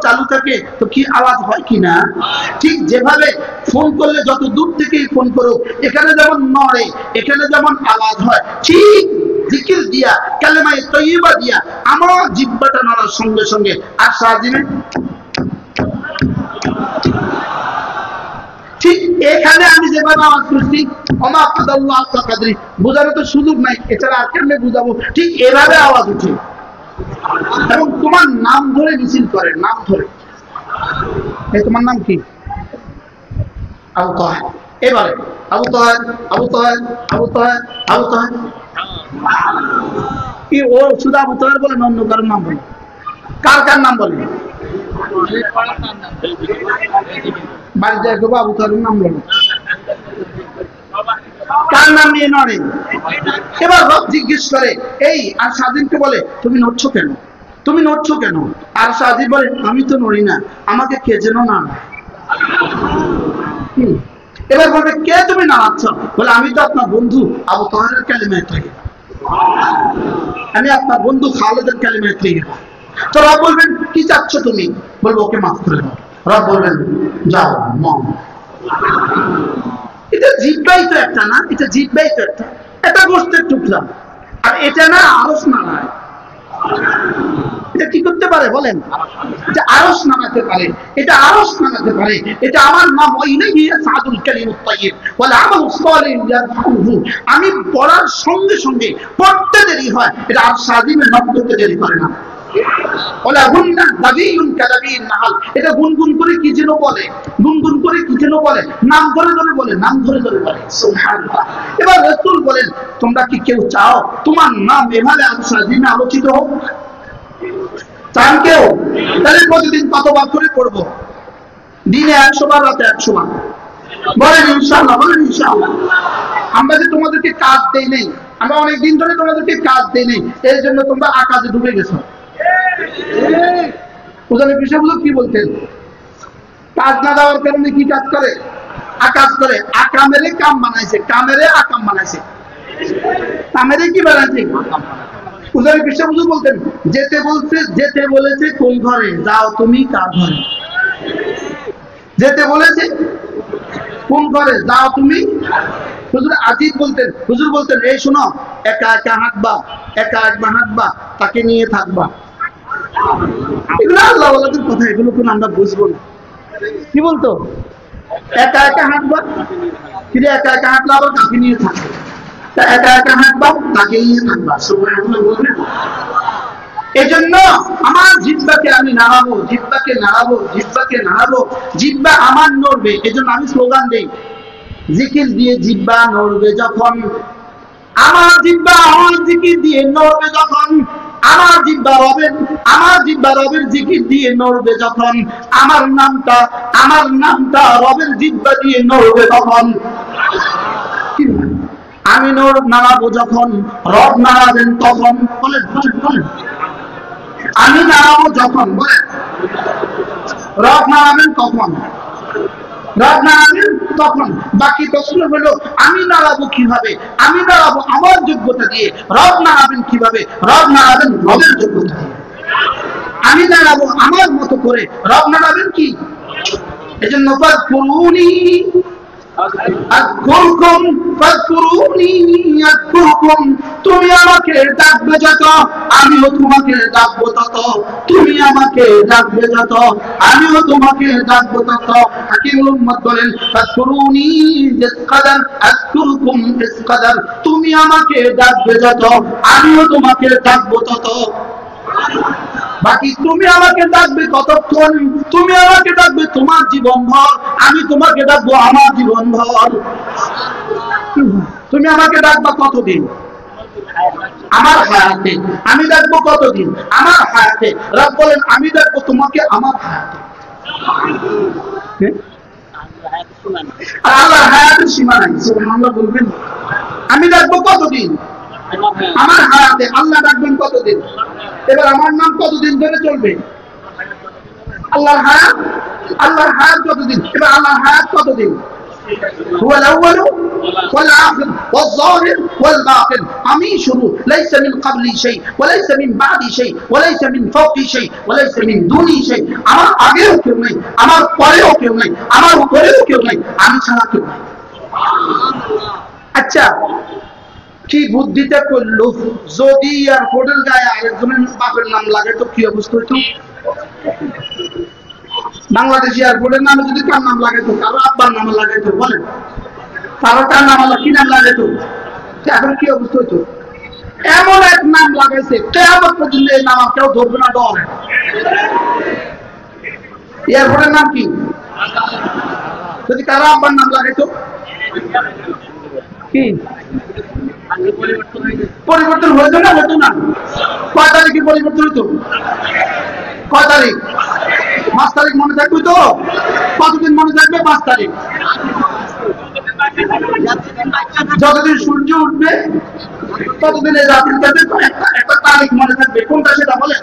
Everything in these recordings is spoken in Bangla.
চালু থাকে তো কি আওয়াজ হয় কিনা? ঠিক যেভাবে ফোন করলে যত দূর থেকেই ফোন করুক, এখানে যেমন নড়ে, এখানে যেমন আওয়াজ হয়, ঠিক জিকির দিয়া, কালেমায়ে তয়্যিবা দিয়া আমার জিহ্বাটা নড়ার সঙ্গে সঙ্গে আর সাজিনে ঠিক এখানে আমি যেভাবে আওয়াজ করছি ওমা কাদাল্লাহু হাক্কা কাদরি, বোঝানোর তো সুযোগ নাই, এছাড়া আর কেমনে বুঝাবো? ঠিক এভাবে আওয়াজ উঠে এবং তোমার নাম ধরে মিছিল করে, নাম ধরে। এই তোমার নাম কি? আবু তাহের। এবারে আবু তাহের, আবু তাহের, আবু তাহের, আবু তাহের কি ও শুধু আবু তাহের বলে অন্য কারোর নাম বলে? কার কার নাম বলে? বাড়িতে একবার আবু তাহের নাম বলে, কার নাম নিয়ে নড়ে? এবার রব জিজ্ঞেস করে, এই আর স্বাধীনকে বলে তুমি নড়ছো কেন, তুমি নড়ছো কেন? আর স্বাধীন বলে আমি তো নড়ি না, আমাকে কে যেন না। এবার বলবে কে তুমি নাড়াচ্ছ? বলে আমি তো আপনার বন্ধু আবু তাহেরের কালিমায়ে তয়্যিবা, আমি আপনার বন্ধু খালেদের কালিমায়ে তয়্যিবা। তো রব বলবেন কি চাচ্ছ তুমি? বলবো ওকে মাফ করে দাও। রব বলবেন যাও মম। এটা জিহ্বাই তো একটা না, এটা জিহ্বাই তো একটা, এটা গোশতের টুকরা, আর এটা না আরশ নাড়ায়। এটা কি করতে পারে বলেন? এটা আরশ নাড়াতে পারে, এটা আরশ নাড়াতে পারে। এটা আমার নাম ওয়াইলাইহি ইয়াসআদুল কালিমুত তাইয়্যিব ওয়াল আমালুস সালিহু ইয়ারফাউহু। আমি পড়ার সঙ্গে সঙ্গে পড়তে দেরি হয়, এটা আর সাজিমে নক করতে দেরি করে না। ওলা হুন্না দাবিয়ুন কাদাবিন নাহাল, এটা গুনগুন করে কি যেন বলে, গুনগুন করে কি যেন বলে, নাম ধরে ধরে বলে, নাম ধরে ধরে বলে, সুবহানাল্লাহ। এবার রাসূল বলেন তোমরা কি কেউ চাও তোমার নাম এভাবে আর সাজিমে আলোচিত হোক? চান কেউ? তাহলে প্রতিদিন কতবার করে পড়বো? দিনে 100 বার, রাতে 100 বার। বলেন ইনশাআল্লাহ, বলেন ইনশাআল্লাহ। আমরা যে তোমাদেরকে কাজ দেই নেই, আমরা অনেকদিন ধরে তোমাদেরকে কাজ দেই নেই, এর জন্য তোমরা আকাশে ডুবে গেছো। উজানি বিষয়গুলো কি বলতেন? কাজ না দেওয়ার কারণে কি কাজ করে? আকাশ করে। আকামেরে কাম বানাইছে, কামেরে আকাম বানাইছে। কামেরে কি বানাইছে? উজানি বিষয়গুলো বলতেন যেতে বলছে, যেতে বলেছে কোন ঘরে, যাও তুমি কার ঘরে। যেতে বলেছে কোন ঘরে, যাও তুমি। হুজুর আজিব বলতেন, হুজুর বলতেন এই শোনো, একা একা হাঁটবা, একা একা হাঁটবা, তাকে নিয়ে থাকবা। এগুলো আল্লাহ ওয়ালাদের কথা, এগুলো কোনো আমরা বুঝবো না। কি বলতো? একা একা হাঁটবা, কিন্তু একা একা হাঁটলে আবার তাকে নিয়ে থাকবে। তা একা একা হাঁটবা, তাকে নিয়ে থাকবা। সুবহানাল্লাহ বলবেন। এই জন্য আমার জিহ্বাকে আমি নাড়াবো, জিহ্বাকে নাড়াবো, জিহ্বাকে নাড়াবো, জিহ্বা আমার নড়বে। এই জন্য আমি স্লোগান দেই, জিকির দিয়ে জিহ্বা নড়বে যখন, আমার জিহ্বা আমার জিকির দিয়ে নড়বে যখন, আমার জিহ্বা রবের জিকির দিয়ে নড়বে যখন, আমার নামটা রবের জিহ্বা দিয়ে নড়বে তখন। আমি নাড়াবো যখন, রব নাড়াবেন তখন। বলেন বলেন বলেন। আমি নাড়াবো যখন, বলেন রব নাড়াবেন তখন, রব নাড়াবেন তখন। বাকি প্রশ্ন হলো আমি নাড়াবো কিভাবে? আমি নাড়াবো আমার যোগ্যতা দিয়ে। রব নাড়াবেন কিভাবে? রব নাড়াবেন রবের যোগ্যতা দিয়ে। আমি নাড়াবো আমার মতো করে, রব নাড়াবেন কি? এজন্য ফাযকুরুনি আযকুরকুম, ফাযকুরুনি আযকুরকুম। তুমি আমাকে ডাকবে যত, আমিও তোমাকে ডাকবো তত। তুমি আমাকে ডাকবে যত, আমিও তোমাকে ডাকবো তত। হাকিমুল উম্মাত বলেন ফাযকুরুনি ইসকাদার আযকুরকুম ইসকাদার। তুমি আমাকে ডাকবে যত, আমিও তোমাকে ডাকবো তত। বাকি তুমি আমাকে ডাকবে কতক্ষণ? তুমি আমাকে ডাকবে তোমার জীবন ভর, আমি তোমাকে ডাকবো আমার জীবন ভর। তুমি আমাকে ডাকবা কতদিন? আমার হায়াতে। আমি ডাকবো কতদিন? আমার হায়াতে। রব বলেন আমি ডাকবো তোমাকে আমার হায়াতে। আর আল্লাহর হায়াতের সীমা নাই। সুবহানাল্লাহ বলবেন। আমি ডাকবো কতদিন? আমার হায়াতে। আল্লাহ ডাকবেন কতদিন? এবার আমার নাম কতদিন ধরে চলবে? আল্লাহর হায়াত কতদিন? এবার আল্লাহর হায়াত কতদিন? হুয়াল আউয়ালু ওয়াল আখির ওয়াল যাহির ওয়াল বাতিন। আমি শুরু, লাইসা মিন ক্বাবলি শাই ওয়া লাইসা মিন বাদি শাই ওয়া লাইসা মিন ফাওকি শাই ওয়া লাইসা মিন দুনি শাই। আমার আগেও কেউ নাই, আমার পরেও কেউ নাই, আমার উপরেও কেউ নাই, আমি ছাড়া কেউ নাই। আচ্ছা, কি বুদ্ধিতে করলো, যদি এয়ারপোর্টের গায়ে আরেকজনের বাপের নাম লাগে তো কি অবস্থা হইতো? বাংলাদেশ এয়ারপোর্টের নামে যদি কার নাম লাগে তো, কারো আব্বার নাম লাগে তো, বলেন কারো কার নাম কি নাম লাগে তো, এখন কি অবস্থা হইতো? এমন এক নাম লাগাইছে কিয়ামত পর্যন্ত এই নাম কেউ ধরবে না, ডর। এয়ারপোর্টের নাম কি? যদি কারো আব্বার নাম লাগে তো কি পরিবর্তন হইতো না? হতো না। কয় তারিখে পরিবর্তন হইতো? কয় তারিখ? 5 তারিখ মনে থাকবে তো? কতদিন মনে থাকবে? 5 তারিখ। যতদিন সূর্য উঠবে ততদিন এই জাতির কাছে একটা তারিখ মনে থাকবে। কোনটা সেটা বলে?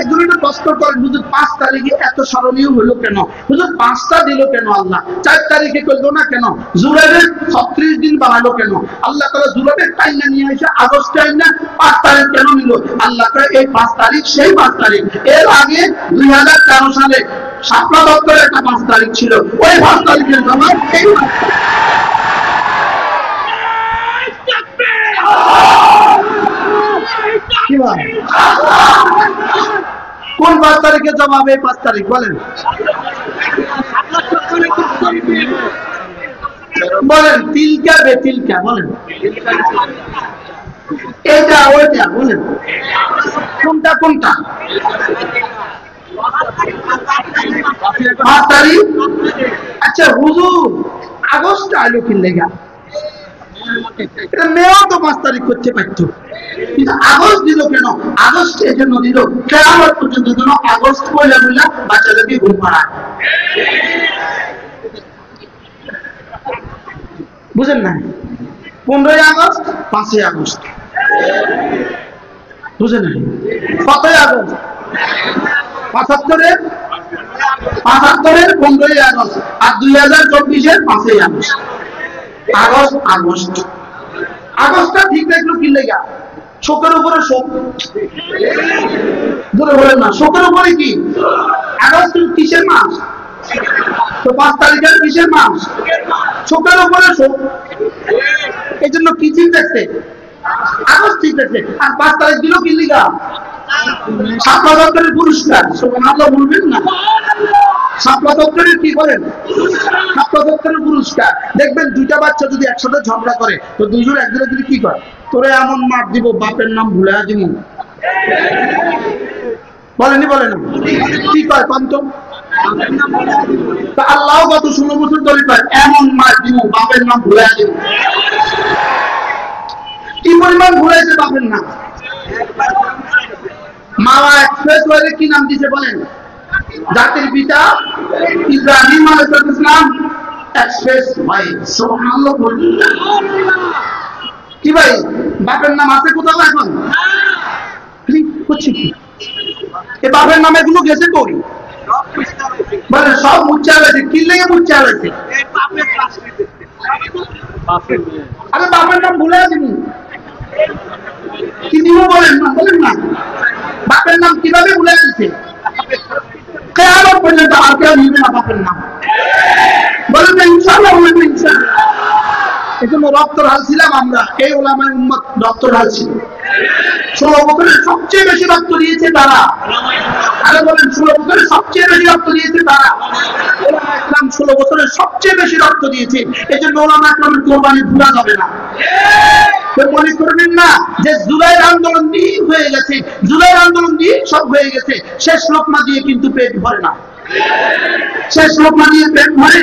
একজন একটু প্রশ্ন করেন, হুজুর 5 তারিখে এত স্মরণীয় হলো কেন? হুজুর 5টা দিল কেন আল্লাহ? 4 তারিখে করলো না কেন? জুলাইয়ের 36 দিন বানালো কেন? আল্লাহ তাআলা জুলাইয়ের টাইম নিয়ে এসে আগস্ট টাইম না 5 তারিখ কেন নিল? আল্লাহ তাআলা এই 5 তারিখ সেই 5 তারিখ। এর আগে 2013 সালে শাপলা দপ্তরে একটা 5 তারিখ ছিল, ওই 5 তারিখের জবাব এই। কোন 5 তারিখের জবাব এই 5 তারিখ বলেন? বলেন তিলকা বেতিলকা বলেন, এইটা ওইটা বলেন, কোনটা কোনটা? 5 তারিখ। আচ্ছা হুজুর আগস্ট আইলো কি লেগা? এটা মেয়েও তো 5 তারিখ করতে পারতো, কিন্তু আগস্ট দিল কেন? আগস্ট এই জন্য দিল কিয়ামত পর্যন্ত যেন আগস্ট পয়লা পয়লা বাচ্চাদেরকে ঘুম পাড়ায়। বুঝেন না? 15 আগস্ট 5 আগস্ট, বুঝেন না? 7 আগস্ট 75-এর 15 আগস্ট, আর 2024-এর 5 আগস্ট। আগস্ট আগস্ট আগস্টটা ঠিক রাখলো কি লেগা? শোকের উপরে শোক, ধরে বলেন না, শোকের উপরে কি? আগস্ট কিসের মাস? তো 5 তারিখের কিসের মাস? শোকের উপরে শোক। এই জন্য কি ঠিক রাখছে? আগস্ট ঠিক রাখছে। আর 5 তারিখ দিল কি লিগা? শাপলা দপ্তরের পুরস্কার। সুবহানাল্লাহ বলবেন না? শাপলা দপ্তরের কি বলেন? শাপলা দপ্তরের পুরস্কার। দেখবেন দুইটা বাচ্চা যদি একসাথে ঝগড়া করে তো দুইজন একজনের যদি কি করে, তোরে এমন মার দিব বাপের নাম ভুলে দিব। বলেনি বলেন কি কয় পান্ত? আল্লাহ গত 16 বছর ধরে কয় এমন মার দিব বাপের নাম ভুলে দিব। কি পরিমাণ ভুলাইছে বাপের নাম? মাওয়া এক্সপ্রেস ওয়ে কি নাম দিয়েছে বলেন? জাতির পিতা ইব্রাহিম আলাইহিস সালাম এক্সপ্রেস ওয়ে। সুবহানাল্লাহ বলুন। কি ভাই বাপের নাম আছে কোথাও এখন? হচ্ছে কি এ বাপের নামে এগুলো গেছে কই? বলে সব মুচ্ছা হয়েছে। কি লেগে মুচ্ছা হয়েছে? আরে বাপের নাম ভুলে আসিনি কি দিব বলেন না? বলেন না বাপের নাম কিভাবে ভুলে আসছে? কিয়ামত পর্যন্ত আর কেউ নিবে না বাপের নাম। বলেন না ইনশাআল্লাহ? বলেন না ইনশাআল্লাহ? এজন্য রক্ত ঢালছিলাম আমরা, এই ওলামায়ে উম্মত রক্ত ঢালছিল। 16 বছরে সবচেয়ে বেশি রক্ত দিয়েছে তারা। আরে বলেন 16 বছরে সবচেয়ে বেশি রক্ত দিয়েছে তারা। ওলামায়ে ইসলাম 16 বছরে সবচেয়ে বেশি রক্ত দিয়েছে। এজন্য ওলামায়ে ইসলামের কোরবানি ভুলা যাবে না। মনে করবেন না যে জুলাইয়ের আন্দোলন দিয়ে হয়ে গেছে, জুলাইয়ের আন্দোলন দিয়ে সব হয়ে গেছে। শেষ লোকমা দিয়ে কিন্তু পেট ভরে না। শেষ লোকমা দিয়ে পেট ভরে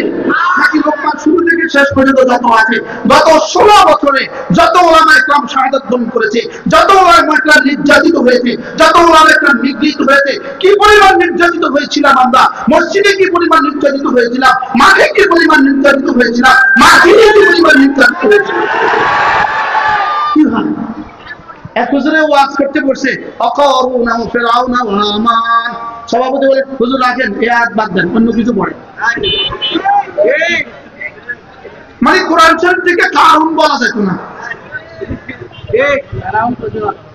নাকি? লোকমা শুরু থেকে শেষ পর্যন্ত যত আছে, গত 16 বছরে যত ওলামায়ে ইসলাম শাহাদাত বরণ করেছে, যত ওলামায়ে ইসলাম নির্যাতিত হয়েছে, যত ওলামায়ে ইসলাম নিগৃহীত হয়েছে, কি পরিমাণ নির্যাতিত হয়েছিলাম আমরা, মসজিদে কি পরিমাণ নির্যাতিত হয়েছিলাম, মাঠে কি পরিমাণ নির্যাতিত হয়েছিলাম, মাঠে কি পরিমাণ নির্যাতিত হয়েছিল। কি হয় এক হুজুরে ওয়াজ করতে বসে অকারুনা ওয়া ফিরআউনা ওয়া হামান, সভাপতি বলে হুজুর রাখেন এই আয়াত বাদ দেন, অন্য কিছু পড়ে। মানে কোরআন শরীফ থেকে কারুন বলা যেত না।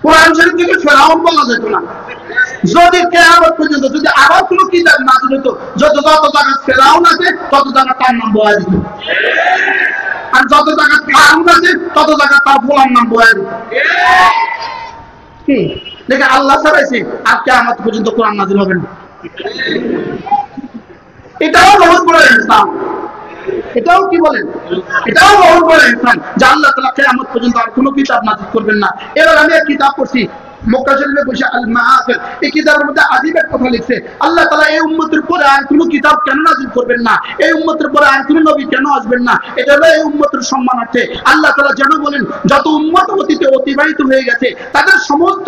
কোরআন শরীফ থেকে ফেরাউন বলা যেত না। যদি কিয়ামত পর্যন্ত যদি আবার কোনো কিতাব নাযিল হতো, যত জায়গায় ফেরাউন আছে তত জায়গায় তার নাম বলা যেত, আর যত জায়গায় কারুন আছে তত জায়গায় তার ফলার নাম বলা যেত। কি দেখে আল্লাহ ছাড়াইছে আর কিয়ামত পর্যন্ত কোরআন নাযিল হবে না। এটাও বহুত বড় ইনসান, এটাও কি বলেন, এটাও বহুত বড় ইনসান যে আল্লাহ তাআলা কিয়ামত পর্যন্ত আর কোনো কিতাব নাযিল করবেন না। এবার আমি এক কিতাব পড়ছি মক্কা শরীফে বসে, আল মাআফির, এই কিতাবের মধ্যে আজীব এক কথা লিখছে, আল্লাহ তাআলা এই উম্মতের পরে আর কোনো কিতাব কেন নাযিল করবেন না, এই উম্মতের পরে আর কোনো নবী কেন আসবেন না, এটা হলো এই উম্মতের সম্মানার্থে। আল্লাহ তাআলা যেন বলেন যত উম্মত অতীতে অতিবাহিত হয়ে গেছে তাদের সমস্ত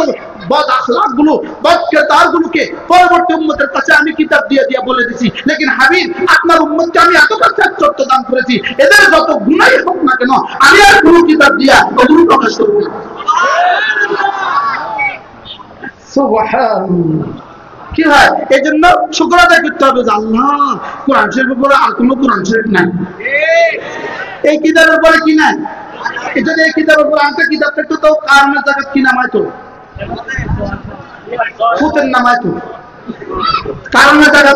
বদ আখলাক গুলো, বদ কিরদার গুলোকে পরবর্তী উম্মতের কাছে আমি কিতাব দিয়ে দিয়ে বলে দিছি, লেকিন হাবিব আপনার উম্মতকে আমি এতটা শ্রেষ্ঠত্ব দান করেছি, এদের যত গুনাহই হোক না কেন আমি আর কোনো কিতাব দিয়া ওগুলো প্রকাশ করব না। কি হয় এই জন্য শুকর আদায় করতে হবে যে আল্লাহ কোরআন শরীফের পরে আর কোনো কোরআন শরীফ নাই, এই কিতাবের পরে কি নাই, এটা এই কিতাবের পরে আরেকটা কিতাব থাকতো তো কারণের জায়গা কি নামাইতো, ফুতের নামাইতো, কারণের জায়গা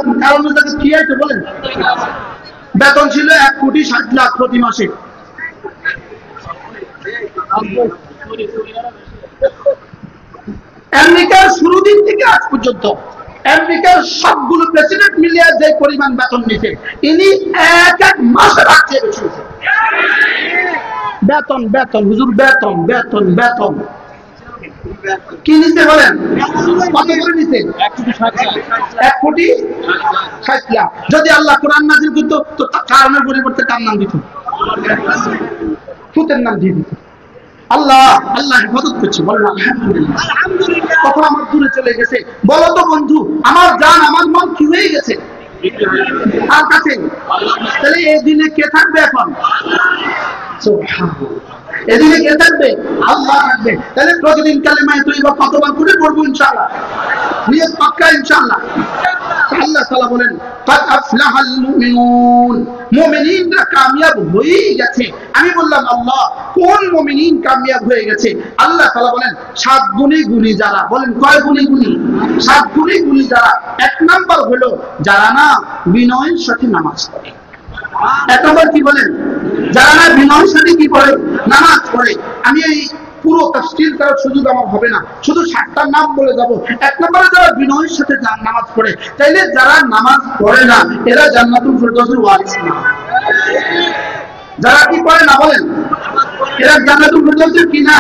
কি আইতো বলেন, বেতন ছিল 1,60,00,000 প্রতি মাসে। আমেরিকার শুরু দিন থেকে আজ পর্যন্ত আমেরিকার সবগুলো প্রেসিডেন্ট মিলিয়ে যে পরিমাণ বেতন নিছে, ইনি এক মাসে রাখছে বেশি বেতন, বেতন হুজুর, বেতন বেতন বেতন কি নিছে বলেন, কত করে নিছে, 1,60,00,000। যদি আল্লাহ কোরআন নাযিল করতো তো কারণের পরিবর্তে কার নাম দিত, ফুতের নাম দিয়ে দিত। আল্লাহ আল্লাহ হেফাজত করছে, বলেন আলহামদুলিল্লাহ। কখন আমার দূরে চলে গেছে বলো তো বন্ধু, আমার জান আমার মন কি হয়ে গেছে তার কাছে, তাহলে এই দিনে কে থাকবে এখন, এদিকে কে থাকবে, আল্লাহ থাকবে। তাহলে প্রতিদিন কালেমায়ে তয়্যিবা কতবার করে পড়বো ইনশাআল্লাহ, নিয়ত পাক্কা ইনশাআল্লাহ। আল্লাহ তাআলা বলেন কাদ আফলাহাল মুমিনুন, মুমিনরা কামিয়াব হয়ে গেছে। আমি বললাম আল্লাহ কোন মুমিন কামিয়াব হয়ে গেছে, আল্লাহ তাআলা বলেন 7 গুণী গুণী যারা, বলেন কয় গুণী গুণী, 7 গুণী গুণী যারা। এক নাম্বার হলো যারা না বিনয়ের সাথে নামাজ পড়ে। এক নম্বর কি বলেন, যারা না বিনয়ের সাথে কি পড়ে, নামাজ পড়ে। আমি এই পুরো তাফসীর করার সুযোগ আমার হবে না, শুধু 7টা নাম বলে যাব। এক নম্বরে যারা বিনয়ের সাথে নামাজ পড়ে, তাইলে যারা নামাজ পড়ে না এরা জান্নাতুল ফিরদাউসের ওয়ারিস না। যারা কি পড়ে না বলেন, এরা জান্নাতুল ফিরদাউসের কি না।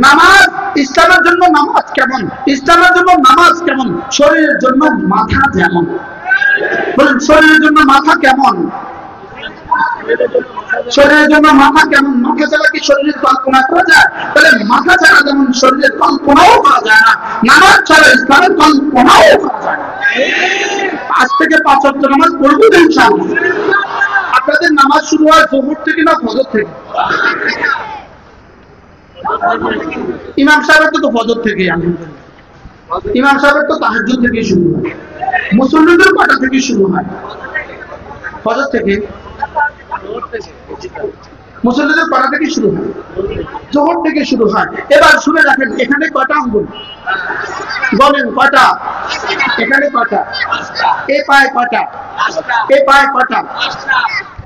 নামাজ ইসলামের জন্য নামাজ কেমন, ইসলামের জন্য নামাজ কেমন, শরীরের জন্য মাথা যেমন, বলেন শরীরের জন্য মাথা কেমন, শরীরের জন্য মাথা কেমন, মাথা ছাড়া কি শরীরের কল্পনা করা যায়, তাহলে মাথা ছাড়া যেমন শরীরের কল্পনাও করা যায় না, নামাজ ছাড়া ইসলামের কল্পনাও করা যায় না। আজ থেকে 5 ওয়াক্ত নামাজ পড়বো ইনশাআল্লাহ। আপনাদের নামাজ শুরু হয় জোহর থেকে না ফজর থেকে, ইমাম সাহেবের তো ফজর থেকে, ইমাম সাহেবের তো তাহাজ্জুদ থেকে শুরু হয়, মুসল্লিদের কটা থেকে শুরু হয়, ফজর থেকে, মুসল্লিদের কটা থেকে শুরু হয়, জোহর থেকে শুরু হয়। এবার শুনে রাখেন এখানে কটা আঙ্গুল বলেন, কটা, এখানে কটা, এ পায়ে কটা, এ পায়ে কটা,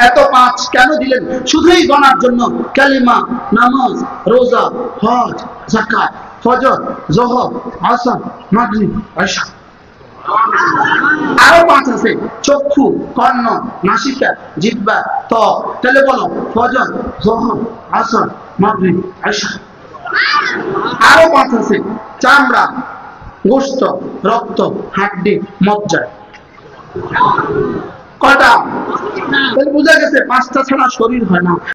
এত 5 কেন দিলেন, শুধুই গণার জন্য। কালিমা, নামাজ, রোজা, হজ, যাকাত, ফজর, যোহর, আসর, মাগরিব, ইশা। আরো 5 আছে, চক্ষু, কর্ণ, নাসিকা, জিহ্বা, ত্বক। তাহলে বলো ফজর, যোহর, আসর, মাগরিব, ইশা। আরো 5 আছে, চামড়া, গোশত, রক্ত, হাড্ডি, মজ্জা। কটা, তাহলে বোঝা গেছে 5টা ছাড়া শরীর হয় না।